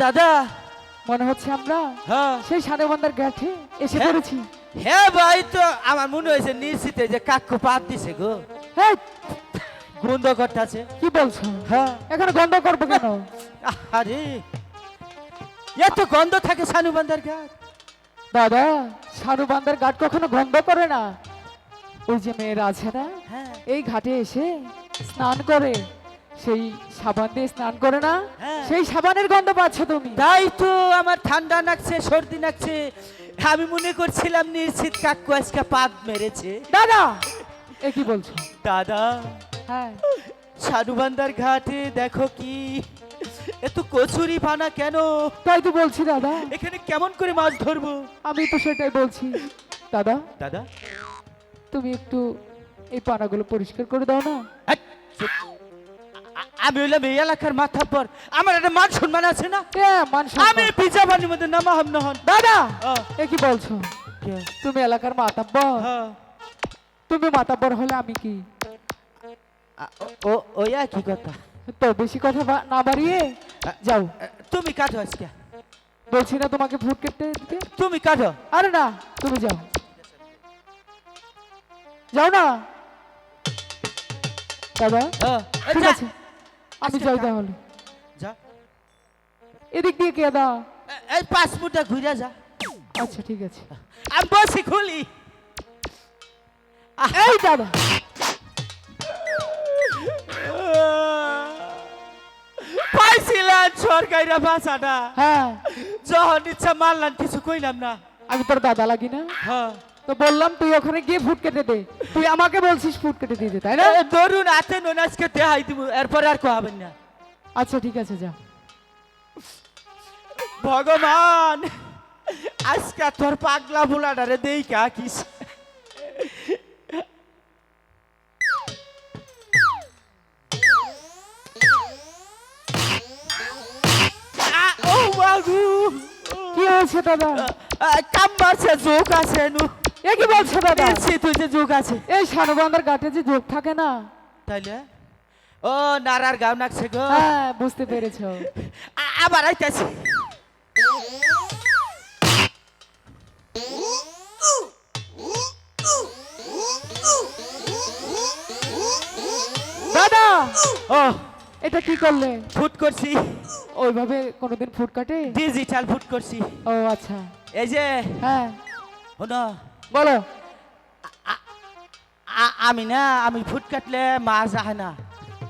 দাদা মনে হচ্ছে আমরা হ্যাঁ সেই সানেবান্দার ঘাটে এসে হ্যাঁ। পড়েছি। হ্যাঁ ভাই তো আমার মনে হয়েছে নিশ্চিত যে কাকু পাত দিছে গো হ্যাঁ, গন্ধ করতেছে কি বলছো? হ্যাঁ এখানে গন্ধ করবো কেন? আরে এত গন্ধ থাকে সানুবান্দার ঘাট দাদা, সানুবান্দার ঘাট কখনো গন্ধ করে না। ওই যে মেয়েরা আছে না, হ্যাঁ এই ঘাটে এসে স্নান করে, সেই সাবান দিয়ে স্নান করে না, হ্যাঁ। সেই সাবানের গন্ধ পাচ্ছ তুমি। তাই তো আমার ঠান্ডা লাগছে সর্দি লাগছে আমি মনে করছিলাম নিশ্চিত কাকু আজকে পাত মেরেছে দাদা, এ কি বলছো? দাদা হ্যাঁ, সানুবান্দার ঘাটে দেখো কি এত কচুরি পানা কেন তাই তো বলছি দাদা, এখানে কেমন করে মাছ ধরবো আমি তো সেটাই বলছি। দাদা, দাদা তুমি একটু এই পানাগুলো পরিষ্কার করে দাও না। হাট, চুপ। আমি হইলাম এই এলাকার মাথাব্বর আমার একটা মান সম্মান আছে না মান আমি সম্মান। পিজা বানির মধ্যে নামাহাম না হন দাদা, আহ, এ কি বলছো? কে? তুমি এলাকার মাতাব্বর, হ্যাঁ। তুমি মাতাব্বর হলে আমি কি? ওই একই কথা তো বেশি কথা না বাড়িয়ে যাও। তুমি কাটো আজকে বলছি না তোমাকে ভোট কেটে দিতে? তুমি কাটো আরে না, তুমি যাও, যাও না দাদা। হ্যাঁ, ঠিক যা, আছে, আমি আজকে যাই যা। তাহলে। যা এদিক দিয়ে কে দা? এই 5 ফুটা ঘুরে যা আচ্ছা ঠিক আছে। আমি বসি খুলি এই দাদা, পাইছিলাম সরকারিরা ভাষাটা হ্যাঁ, যখন ইচ্ছা মারলাম কিছু কইলাম না আমি তোর দাদা লাগি না? হ্যাঁ তো বললাম তুই ওখানে গিয়ে ফুট কেটে দে। তুই আমাকে বলছিস ফুট কেটে দিতে, তাই না? ধরুন হাতে নুন আজকে দেখাই দিব এরপরে আর কোয়াবেন না আচ্ছা ঠিক আছে, যা। ভগবান আজকে তোর পাগলা বুলাডারে দেই কা কিস ও বাগু কি হয়েছে দাদা? কাম্বাসে যোগ আছে নু এ কি বলছো দাদা? দেখছি তুই যে যোগ আছে এই সানুবান্দার ঘাটে যে যোগ থাকে না? তাইলে ও নারার গাও নাকছে গো হ্যাঁ, বুঝতে পেরেছো। আবার আইতাছি দাদা, ও এটা কি করলে? ফুট করছি ওইভাবে কোনোদিন ফুট কাটে? ডিজিটাল ফুট করছি ও আচ্ছা, এই যে হ্যাঁ শোনো বলো। আমি ফুট কাটলে মাছ আহে না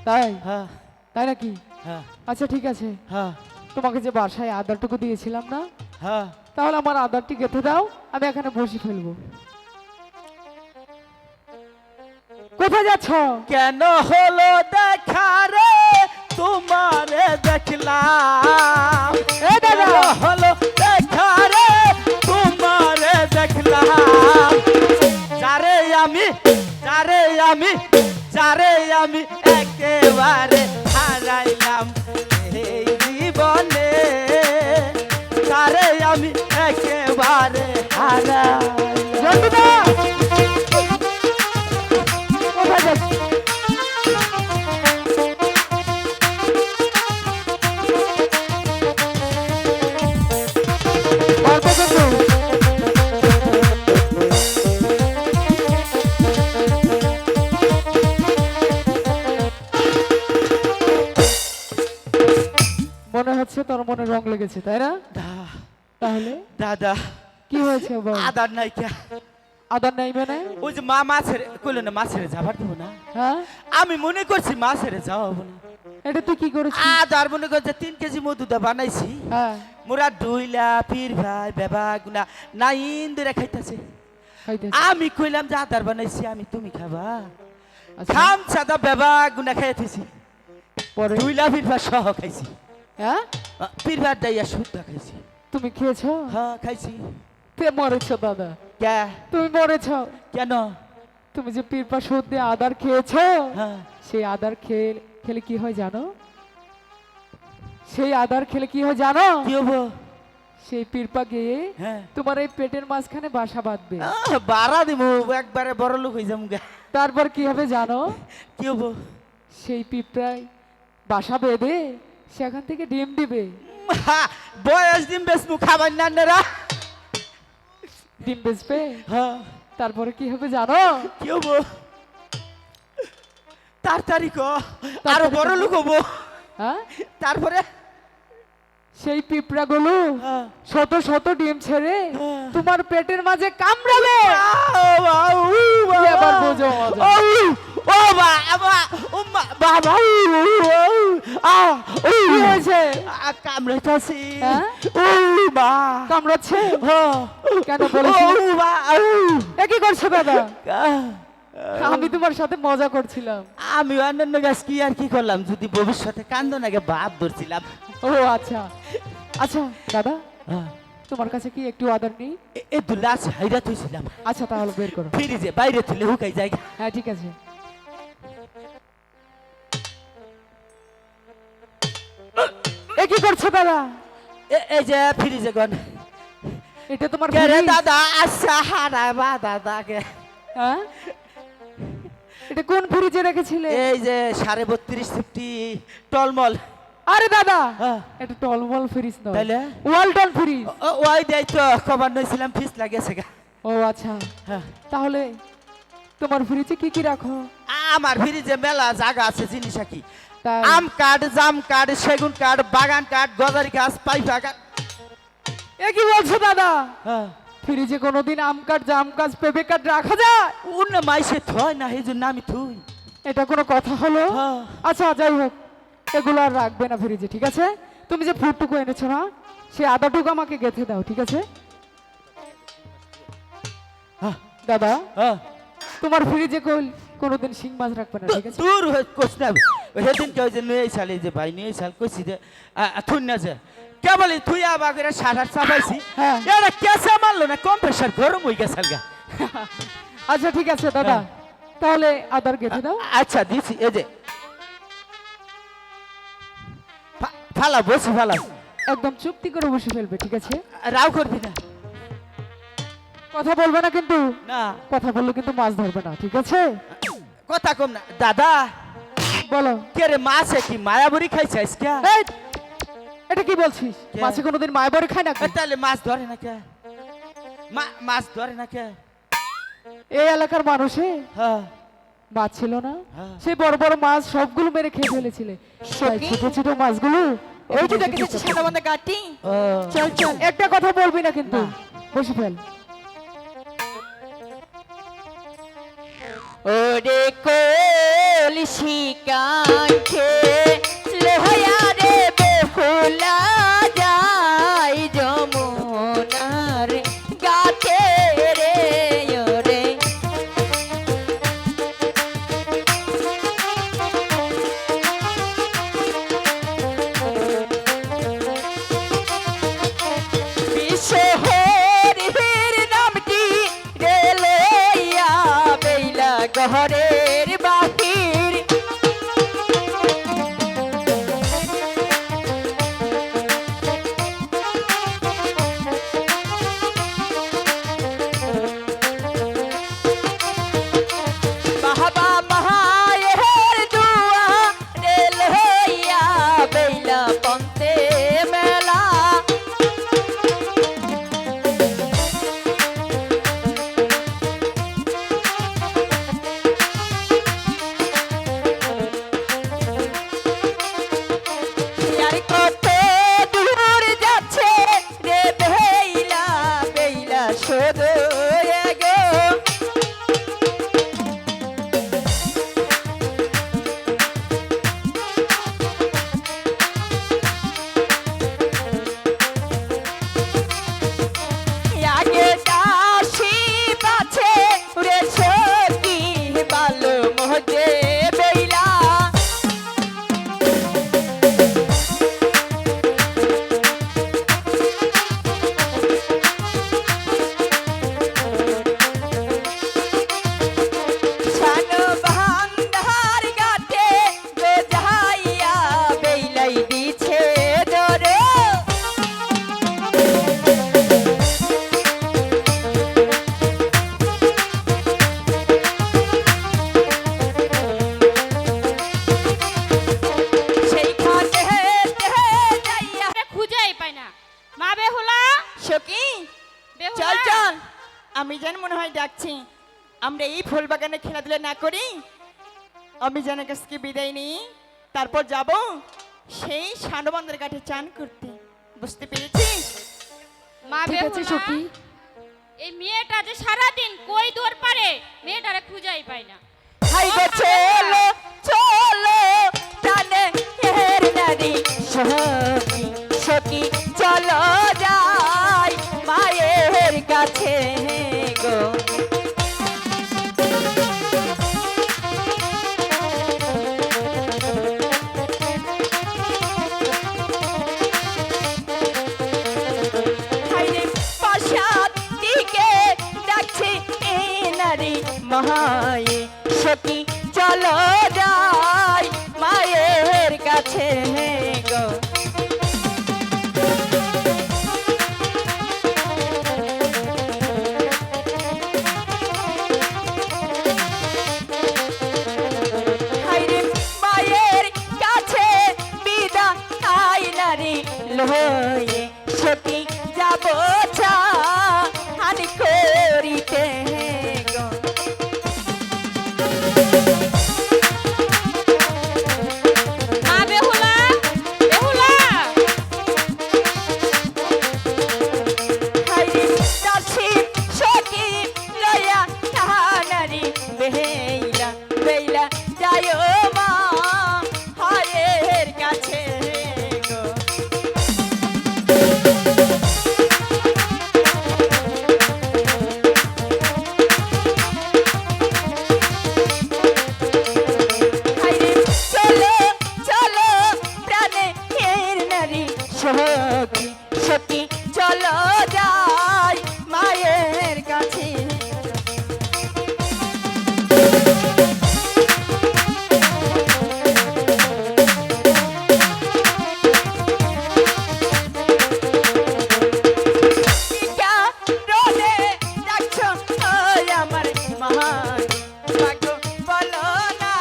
তাই? হ্যাঁ তাই নাকি? হ্যাঁ আচ্ছা ঠিক আছে, হ্যাঁ তোমাকে যে বাসায় আদারটুকু দিয়েছিলাম না, হ্যাঁ তাহলে আমার আদারটি গেঁথে দাও, আমি এখানে বসে ফেলবো। কোথায় যাচ্ছ? কেন হলো দেখা রে তোমারে দেখলাম এ দাদা, কেন হলো দেখা রে তোমারে দেখলাম যারে আমি যারে আমি যারে আমি একেবারে হারাইলাম এই জীবনে যারে আমি একেবারে হারাইলাম জন্টুদা, কোথায় যাচ্ছ? গল্প করছো? মনে হচ্ছে তোর মনে রং লেগেছে, তাই না? তাহলে দাদা কি হয়েছে বল? আদার নাইকা আদার নাই মানে? ওই যে মা মাছের কইল না মাছের যাবার দেবো না হ্যাঁ, আমি মনে করছি মাছের যাওয়াবো না এটা তুই কি করেছিস? আদার মনে করছে 3 কেজি মধুদা বানাইছি হ্যাঁ, মোরা দুইলা পীর ভাই বেবা গুনা না ইন্দুরে খাইতাছে খাইতেছি। আমি কইলাম যে আদার বানাইছি আমি তুমি খাবা আচ্ছা, খাম সাদা বেবা গুনা খাইতেছি পরে? দুইলা পীর ভাই সহ খাইছি হ্যাঁ, পীর ভাই দাইয়া শুদ্ধ খাইছি তুমি খেয়েছো? হ্যাঁ খাইছি তে মরেছো দাদা, কে তুমি মরেছো। কেন তুমি যে পিরপা সুদ দিয়ে আদার খেয়েছো, হ্যাঁ সেই আদার খেলে কি হয় জানো? সেই আদার খেলে কি হয় জানো? কি হবো সেই পিরপা গিয়ে হ্যাঁ তোমার এই পেটের মাঝখানে বাসা বাঁধবে। বাড়া দিব একবারে বড় লোক হয়ে যাবো গা তারপর কি হবে জানো? কি হবো সেই পিঁপড়ায় বাসা বেঁধে সেখান থেকে ডিম দিবে। হা, বয়স দিন বেশ মুখ খাবার নান্নারা। ডিম বেচবে, হ্যাঁ, তারপরে কি হবে জানো? কি হবো? তাড়াতাড়ি ক, আরো তাড়াতাড়ি বড় কর। লোক হবো। হ্যাঁ, তারপরে সেই পিঁপড়াগুলো হ্যাঁ। শত শত ডিম ছেড়ে হ্যাঁ। তোমার পেটের মাঝে কামড়াবে। বাবা, এবার বোঝো মজা। ও বাবা, ও বাবা, কি হয়েছে? কামড়াইতাছি। হ্যাঁ? ও মা, কামড়াচ্ছে? হ্যাঁ। কেন বলেছি? ও মা, এ কি করছো দাদা? আমি তোমার সাথে মজা করছিলাম। আমি অন্যান্য গাছ কি আর কি করলাম, যদি ভবিষ্যতে কান্দন আগে ভাব ধরছিলাম। ও আচ্ছা আচ্ছা দাদা, তোমার কাছে কি একটু আদর নেই? এ দুলাস হাইরা থইছিলাম আচ্ছা তাহলে বের করো। ফ্রিজে, বাইরে তুলে হুকাই জায়গা। হ্যাঁ ঠিক আছে। এ কি করছো দাদা? এই যে ফ্রিজে গন। এটা তোমার কে রে ফ্রিজ? দাদা? আচ্ছা হারা বা দাদা কে। হ্যাঁ, এটা কোন ফ্রিজে রেখেছিলে? এই যে 32.50 টলমল। আরে দাদা, হ্যাঁ। এটা টলমল ফ্রিজ নয়, তাইলে? ওয়ালটন ফ্রিজ। ওই দেই তো কবার নইছিলাম, ফিস লাগেছে গা। ও আচ্ছা, হ্যাঁ। তাহলে তোমার ফ্রিজে কি কি রাখো? আমার ফ্রিজে মেলা জায়গা আছে, জিনিস কি তাই? আম কাঠ, জাম কাঠ, সেগুন কাঠ, বাগান কাঠ, গজারি গাছ, পাইপা কাঠ। এ কি বলছো দাদা? হ্যাঁ। ফ্রিজে কোনোদিন আম কাঠ, জাম কাঠ, পেঁপে কাঠ রাখা যায়? উন মাইসে থয় না, এই জন্য আমি থুই। এটা কোনো কথা হলো? হ্যাঁ। আচ্ছা যাই হোক, এগুলো আর রাখবে না ফ্রিজে, ঠিক আছে? তুমি যে ফুটটুকু এনেছো না, সে আদাটুকু আমাকে গেঁথে দাও, ঠিক আছে? হ্যাঁ। দাদা, হ্যাঁ। তোমার ফ্রিজে কোনোদিন শিং মাছ রাখবে না, ঠিক আছে? দূর কোস না, সেদিন কেউ যে নিয়ে সাল, এই যে ভাই নিয়ে সাল কইছি যে থুই না যে কেবল থুই আবা করে সার চাপাইছি। হ্যাঁ। এটা কেসে মারলো না, কম্প্রেসার গরম হয়ে গেছে গা। আচ্ছা ঠিক আছে দাদা, তাহলে আদার গেঁথে দাও। আচ্ছা দিছি, এই যে ফালা বসি ফালা, একদম চুপটি করে বসে ফেলবে, ঠিক আছে? রাও করবি না। কথা বলবে না কিন্তু, না, কথা বললে কিন্তু মাছ ধরবে না, ঠিক আছে? কথা কম না। দাদা, বলো। কে রে মাছে কি মায়াবরি খাইছে আজকে? এই, এটা কি বলছিস? কে? মাছে কোনোদিন মায়াবরে খায় না? তাহলে মাছ ধরে না কে? মাছ ধরে না কে? এই এলাকার মানুষে হ্যাঁ। মাছ ছিল না, হ্যাঁ। সেই বড় বড় মাছ সবগুলো মেরে খেয়ে ফেলেছিলে। তাই ছোট ছোট মাছগুলো ওই যে দেখে যাচ্ছে সাদা বান্ধা গাটি। ও, চল চল, একটা কথা বলবি না কিন্তু, না। বসে ফেল। ওরে কলসি কাঁঠে লোহায়া রে বেহুলা যায় যমুনার গাতে রে ওরে। বিশ্বহরির নামটি রে লইয়া বেইলা ঘরের বাহির। বাবা মায়ের দুয়া রে লইয়া বেইলা পন্তে মেলা। বেহুলা সখী বেহুলা চল চল, আমি যেন মনে হয় ডাকছি, আমরা এই ফুল বাগানে খেলাধুলা না করি, আমি যেন কাছ থেকে বিদায় নিই, তারপর যাব সেই সানবন্ধের ঘাটে চান করতে, বুঝতে পেরেছিস? মা ঠিক আছে বেহুলা সখী। এই মেয়েটা যে সারাদিন কই দূর পারে মেয়েটারে খুঁজাই পাই না। হাই গো চলো চলো প্রাণে হের নারী সখী সখী চলো যাই মায়ের কাছে গো। হাইরে পাশার দিকে ডাকছে এই নারী মহায়ে সখী চলো যাই মায়ের কাছে গো। হাইরে মায়ের কাছে বিদায় নারী লয়ে সখী যাব হানি করিতে গো। মা বেহুলা বেহুলা হাইরে যাচ্ছি সখী লয়া নারী বেহিলা বেইলা যায় মা হায়ের কাছে গো। হাইরে চলো চলো প্রাণে হের নারী সখী সখী চলো যাই মায়ের কাছে। রোদে ডাকছো ওই আমার মহান ভাগ্য বলো না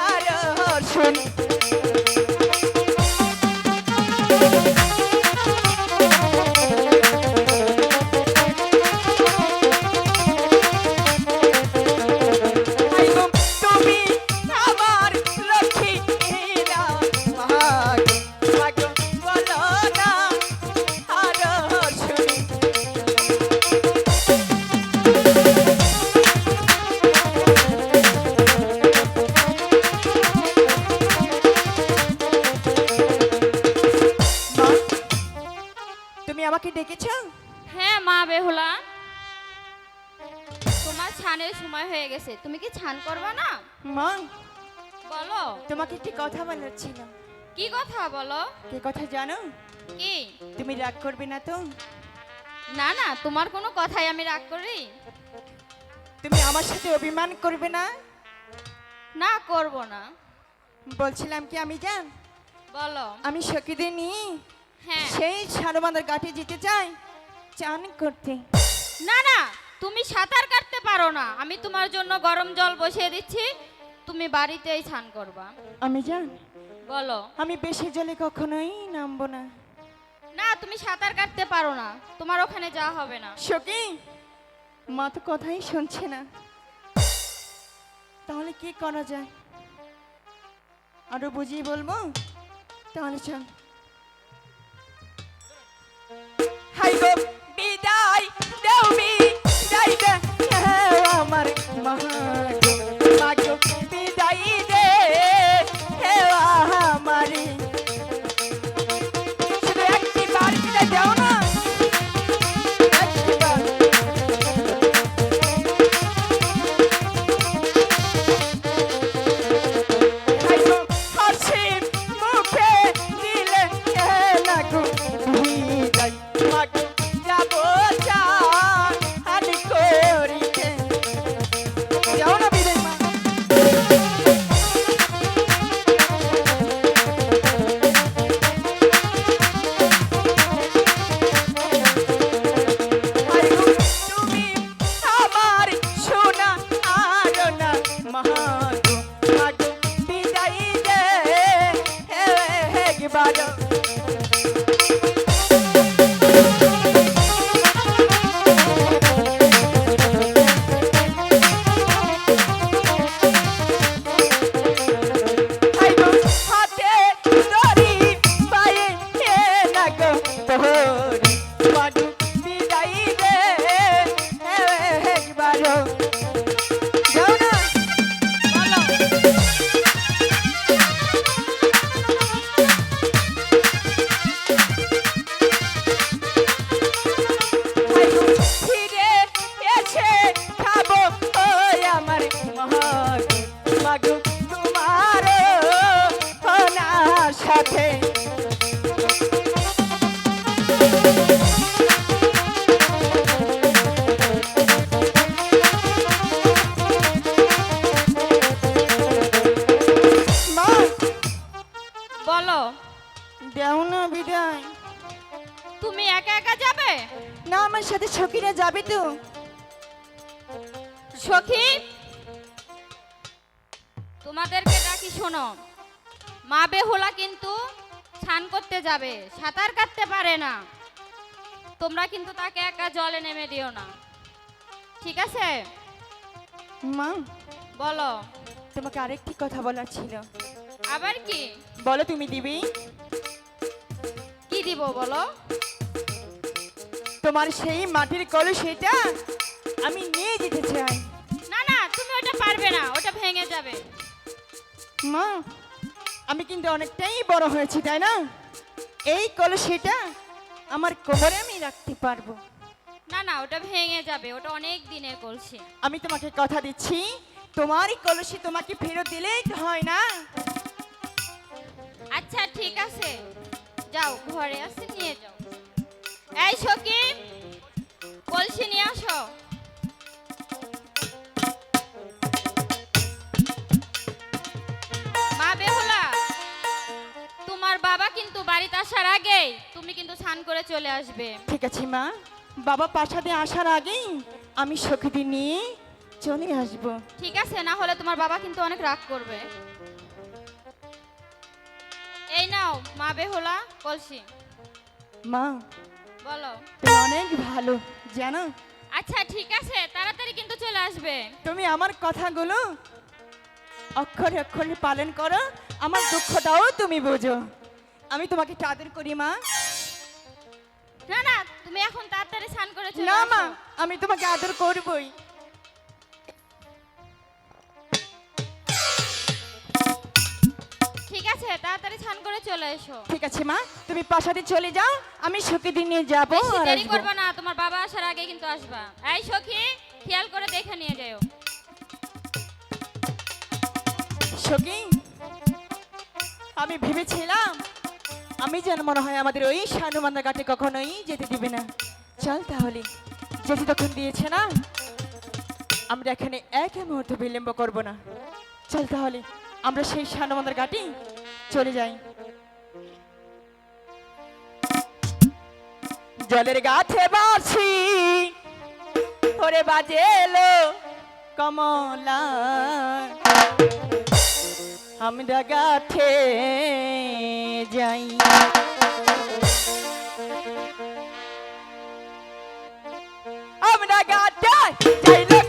আর শুন। হাইগো তুমি আমার লক্ষ্মী ভাগ্য ভাগ্য বলো না আর শুনি। মা, তুমি আমাকে ডেকেছ? হ্যাঁ মা বেহুলা তোমার ছানের সময় হয়ে গেছে, তুমি কি ছান করবা না? মা, বলো তোমাকে একটি কথা বলার ছিল। কি কথা বলো। কি কথা জানো? কি? তুমি রাগ করবে না তো? না না, তোমার কোনো কথাই আমি রাগ করি তুমি আমার সাথে অভিমান করবে না? না, করব না। বলছিলাম কি আমি জান, বলো। আমি সখীদের নিয়ে হ্যাঁ। সেই সারবাঁধার ঘাটে যেতে চাই চান করতে। না না, তুমি সাঁতার কাটতে পারো না, আমি তোমার জন্য গরম জল বসিয়ে দিচ্ছি, তুমি বাড়িতেই স্নান করবা। আমি জান, বলো। আমি বেশি জলে কখনোই নামবো না। না, তুমি সাঁতার কাটতে পারো না, তোমার ওখানে যাওয়া হবে না। সখী, মা তো কথাই শুনছে না, তাহলে কি করা যায়? আরো বুঝিয়ে বলবো? তাহলে চল। হাই গো বিদায় দেও বিদায় দে আমার মহাগ মাগ বিদায় দে হে আমারি। শুধু একটি বার বিদায় দাও না, একটি বার। হাই গো হাসি মুখে দিলে একা একা যাবে? না, আমার সাথে সখীরা যাবে তো। সখী, তোমাদেরকে ডাকি শোনো। মা বেহুলা কিন্তু স্নান করতে যাবে, সাঁতার কাটতে পারে না। তোমরা কিন্তু তাকে একা জলে নেমে দিও না, ঠিক আছে? মা, বলো। তোমাকে আরেকটি কথা বলার ছিল। আবার কি? বলো, তুমি দিবি? কি দিব বলো? তোমার সেই মাটির কলসিটা আমি নিয়ে যেতে চাই। না না, তুমি ওটা পারবে না, ওটা ভেঙে যাবে। মা, আমি কিন্তু অনেকটাই বড় হয়েছি, তাই না? এই কলসিটা আমার কোমরে আমি রাখতে পারবো। না না, ওটা ভেঙে যাবে, ওটা অনেক দিনের কলসি। আমি তোমাকে কথা দিচ্ছি, তোমার এই কলসি তোমাকে ফেরত দিলেই তো হয় না? আচ্ছা ঠিক আছে, যাও, ঘরে আছে নিয়ে যাও। এই সখী, কলসি নিয়ে আসো। মা বেহুলা, তোমার বাবা কিন্তু বাড়িতে আসার আগেই তুমি কিন্তু স্নান করে চলে আসবে। ঠিক আছে মা, বাবা প্রাসাদে আসার আগেই আমি সখীদের নিয়ে চলে আসবো। ঠিক আছে, না হলে তোমার বাবা কিন্তু অনেক রাগ করবে। এই নাও মা বেহুলা কলসি। মা, বলো। তুমি অনেক ভালো জানো। আচ্ছা ঠিক আছে, তাড়াতাড়ি কিন্তু চলে আসবে। তুমি আমার কথাগুলো অক্ষরে অক্ষরে পালন করো, আমার দুঃখটাও তুমি বোঝো। আমি তোমাকে একটু আদর করি মা। না না, তুমি এখন তাড়াতাড়ি স্নান করে চলে না মা, আসো। আমি তোমাকে আদর করবই। ঠিক আছে, তাড়াতাড়ি স্নান করে চলে এসো। ঠিক আছে মা, তুমি প্রাসাদে চলে যাও, আমি সখীদের নিয়ে যাবো বেশি আর দেরি আসবো। করবে না, তোমার বাবা আসার আগে কিন্তু আসবা। এই সখী, খেয়াল করে দেখে নিয়ে যাও। সখী, আমি ভেবেছিলাম আমি যেন মনে হয় আমাদের ওই সানুমান্দা ঘাটে কখনোই যেতে দিবে না। চল তাহলে, যেতে তখন দিয়েছে না, আমরা এখানে এক মুহূর্ত বিলম্ব করব না। চল তাহলে আমরা সেই সানুমান্দার ঘাটে চলে যাই। জলের গাছে বাসি ওরে বাজে এলো কমলা, আমরা গাছে যাই। আমরা গাছে যাই।